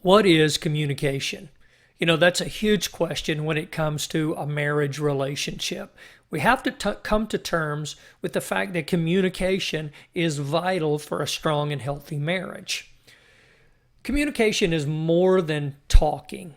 What is communication? That's a huge question when it comes to a marriage relationship. We have to come to terms with the fact that communication is vital for a strong and healthy marriage. Communication is more than talking.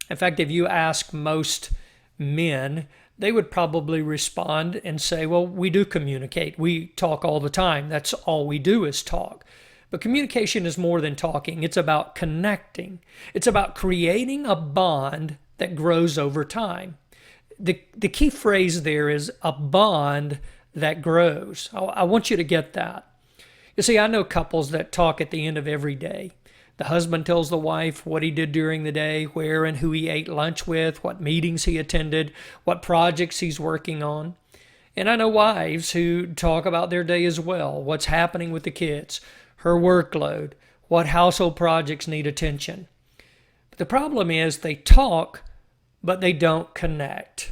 In fact, if you ask most men, they would probably respond and say, well, we do communicate. We talk all the time. That's all we do is talk. But communication is more than talking. It's about connecting. It's about creating a bond that grows over time. The key phrase there is a bond that grows. I want you to get that. You see, I know couples that talk at the end of every day. The husband tells the wife what he did during the day, where and who he ate lunch with, what meetings he attended, what projects he's working on. And I know wives who talk about their day as well, what's happening with the kids, her workload, what household projects need attention. But the problem is they talk, but they don't connect.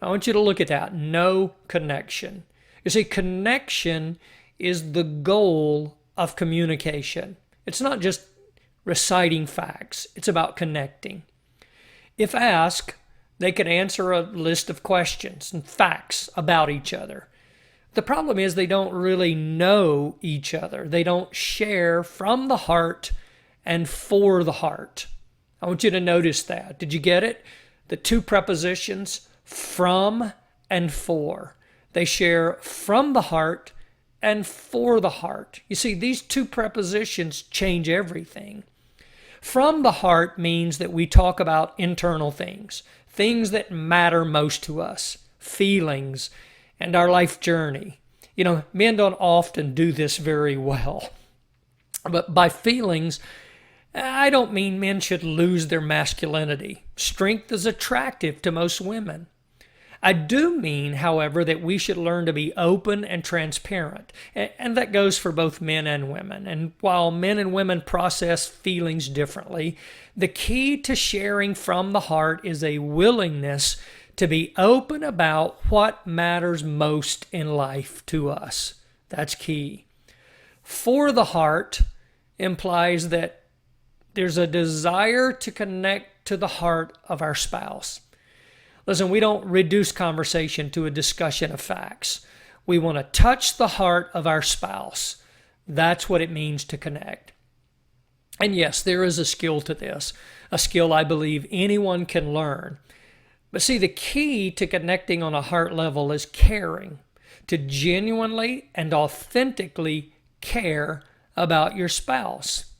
I want you to look at that. No connection. You see, connection is the goal of communication. It's not just reciting facts. It's about connecting. If asked, they could answer a list of questions and facts about each other. The problem is they don't really know each other. They don't share from the heart and for the heart. I want you to notice that. Did you get it? The two prepositions, from and for. They share from the heart and for the heart. You see, these two prepositions change everything. From the heart means that we talk about internal things, things that matter most to us, feelings, and our life journey. Men don't often do this very well. But by feelings, I don't mean men should lose their masculinity. Strength is attractive to most women. I do mean, however, that we should learn to be open and transparent. And that goes for both men and women. And while men and women process feelings differently, the key to sharing from the heart is a willingness to be open about what matters most in life to us. That's key. For the heart implies that there's a desire to connect to the heart of our spouse. Listen, we don't reduce conversation to a discussion of facts. We want to touch the heart of our spouse. That's what it means to connect. And yes, there is a skill to this, a skill I believe anyone can learn. But see, the key to connecting on a heart level is caring, to genuinely and authentically care about your spouse.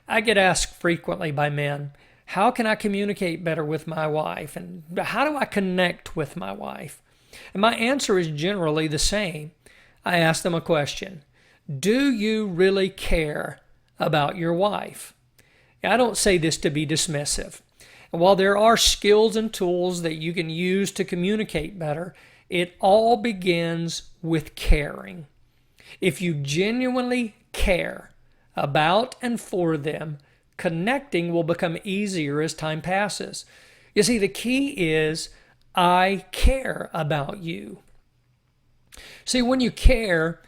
I get asked frequently by men, how can I communicate better with my wife? And how do I connect with my wife? And my answer is generally the same. I ask them a question. Do you really care about your wife? I don't say this to be dismissive. And while there are skills and tools that you can use to communicate better, it all begins with caring. If you genuinely care about and for them, connecting will become easier as time passes. You see, the key is, I care about you. See, when you care,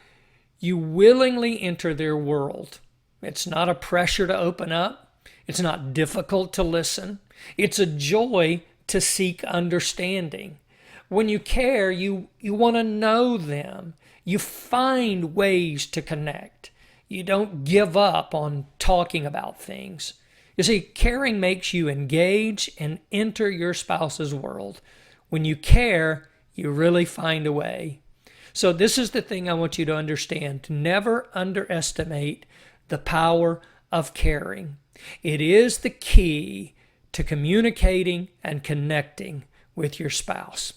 you willingly enter their world. It's not a pressure to open up. It's not difficult to listen. It's a joy to seek understanding. When you care, you want to know them. You find ways to connect. You don't give up on talking about things. You see, caring makes you engage and enter your spouse's world. When you care, you really find a way. So this is the thing I want you to understand. To never underestimate the power of caring. It is the key to communicating and connecting with your spouse.